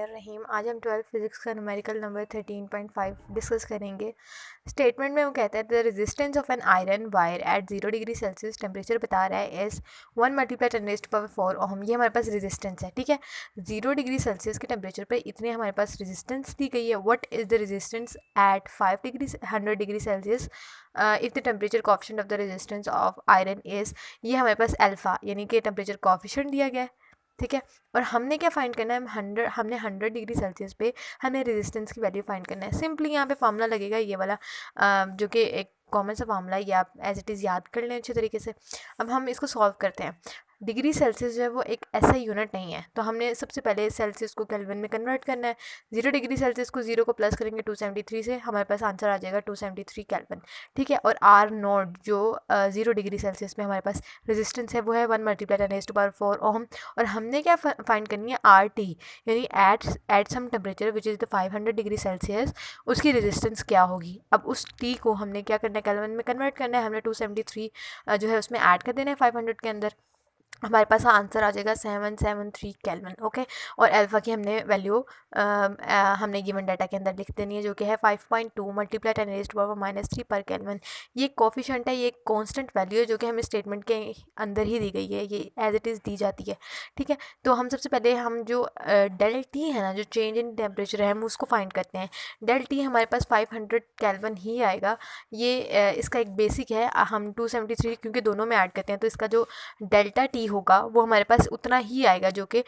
रहीम। आज हम 12th physics का न्यूमेरिकल नंबर 13.5 डिस्कस करेंगे। स्टेटमेंट में वो कहता है the resistance of an iron wire eight 0 degree Celsius temperature बता रहा है एस 1 मल्टीप्लाई 10⁴ ओहम। ये हमारे पास रेजिस्टेंस है, ठीक है। 0 डिग्री सेल्सियस के टेम्परेचर पर इतने हमारे पास रेजिस्टेंस दी गई है। What is the resistance at 5 degree 100 degree Celsius if the temperature coefficient of the resistance of iron is, ये हमारे पास अल्फ़ा यानी कि टेम्परेचर कोएफिशिएंट दिया गया है, ठीक है। और हमने क्या फाइंड करना है, हमने 100 डिग्री सेल्सियस पे हमें रेजिस्टेंस की वैल्यू फाइंड करना है। सिंपली यहाँ पे फार्मूला लगेगा ये वाला, जो कि एक कॉमन सा फार्मूला है, ये आप एज इट इज़ याद कर लें अच्छे तरीके से। अब हम इसको सॉल्व करते हैं। डिग्री सेल्सियस जो है वो एक ऐसा यूनिट नहीं है, तो हमने सबसे पहले सेल्सियस को केल्विन में कन्वर्ट करना है। 0 डिग्री सेल्सियस को 0 को प्लस करेंगे 273 से, हमारे पास आंसर आ जाएगा 273 केल्विन, ठीक है। और आर नोट जो 0 डिग्री सेल्सियस में हमारे पास रेजिस्टेंस है वो है 1 मल्टीप्लाई 10⁴ ओहम। और हमने क्या फाइंड करनी है, आर टी यानी at some temperature which is the 500 degree Celsius, उसकी रेजिस्टेंस क्या होगी। अब उस टी को हमने क्या करना है, केल्विन में कन्वर्ट करना है। हमने 273 जो है उसमें ऐड कर देना है 500 के अंदर, हमारे पास आंसर आ जाएगा 773 केल्विन, ओके। और अल्फ़ा की हमने वैल्यू हमने गिवन डाटा के अंदर लिख देनी है, जो कि है 5.2 मल्टीप्लाई 10⁻³ पर केल्विन। ये कोफिशिएंट है, ये एक कांस्टेंट वैल्यू है जो कि हमें स्टेटमेंट के अंदर ही दी गई है, ये एज इट इज़ दी जाती है, ठीक है। तो हम सबसे पहले हम जो डेल टी है ना, जो चेंज इन टेम्परेचर है, हम उसको फाइंड करते हैं। डेल टी हमारे पास 500 केल्विन ही आएगा। ये इसका एक बेसिक है, हम 273 क्योंकि दोनों में ऐड करते हैं, तो इसका जो डेल्टा टी होगा वो हमारे पास उतना ही आएगा जो कि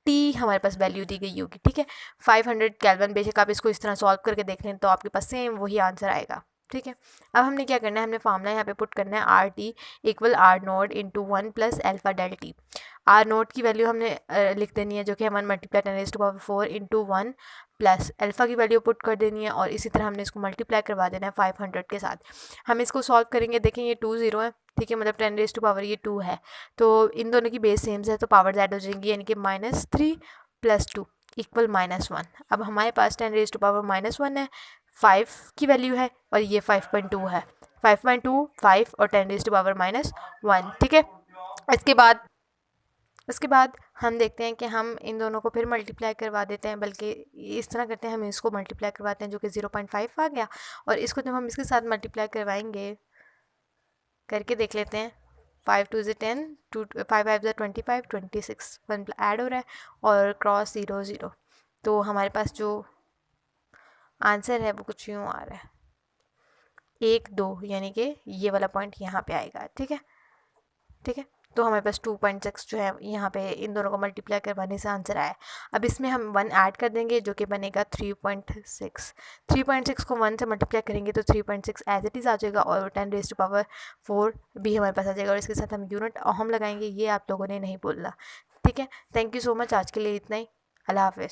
टी हमारे पास वैल्यू दी गई होगी, ठीक है। 500 केल्विन, बेशक आप इसको इस तरह सॉल्व करके देख लें तो आपके पास सेम वही आंसर आएगा, ठीक है। अब हमने क्या करना है, हमने फार्मूला यहाँ पे पुट करना है R T equal R naught into 1 plus alpha del T. R naught की वैल्यू हमने लिख देनी है जो कि 1 मल्टीप्लाई 10⁴ इंटू 1 प्लस अल्फ़ा की वैल्यू पुट कर देनी है, और इसी तरह हमने इसको मल्टीप्लाई करवा देना है 500 के साथ। हम इसको सॉल्व करेंगे, देखें ये 2 0 है, ठीक है, मतलब 10⁻⁴ ये 2 है, तो इन दोनों की बेस सेम्स है तो पावर ऐड हो जाएंगी, यानी कि -3 + 2 इक्वल -1। अब हमारे पास 10⁻⁻1 है, 5 की वैल्यू है, और ये 5.2 है। 5.2 5 और 10⁻⁻1, ठीक है। उसके बाद हम देखते हैं कि हम इन दोनों को फिर मल्टीप्लाई करवा देते हैं, बल्कि इस तरह करते हैं, हम इसको मल्टीप्लाई करवाते हैं जो कि 0.5 आ गया, और इसको जब हम इसके साथ मल्टीप्लाई करवाएंगे, करके देख लेते हैं। 5 2 = 10, 5 5 = 25, 26 1 ऐड हो रहा है, और क्रॉस 0 0, तो हमारे पास जो आंसर है वो कुछ यूँ आ रहा है 1 2, यानी कि ये वाला पॉइंट यहाँ पे आएगा, ठीक है, ठीक है। तो हमारे पास 2.6 जो है यहाँ पे इन दोनों को मल्टीप्लाई करवाने से आंसर आया। अब इसमें हम 1 ऐड कर देंगे जो कि बनेगा 3.6। 3.6 को 1 से मल्टीप्लाई करेंगे तो 3.6 एज इट इज़ आ जाएगा, और 10⁴ भी हमारे पास आ जाएगा, और इसके साथ हम यूनिट ओहम लगाएंगे, ये आप लोगों ने नहीं बोलना, ठीक है। थैंक यू सो मच, आज के लिए इतना ही। अल्लाह हाफ़िज़।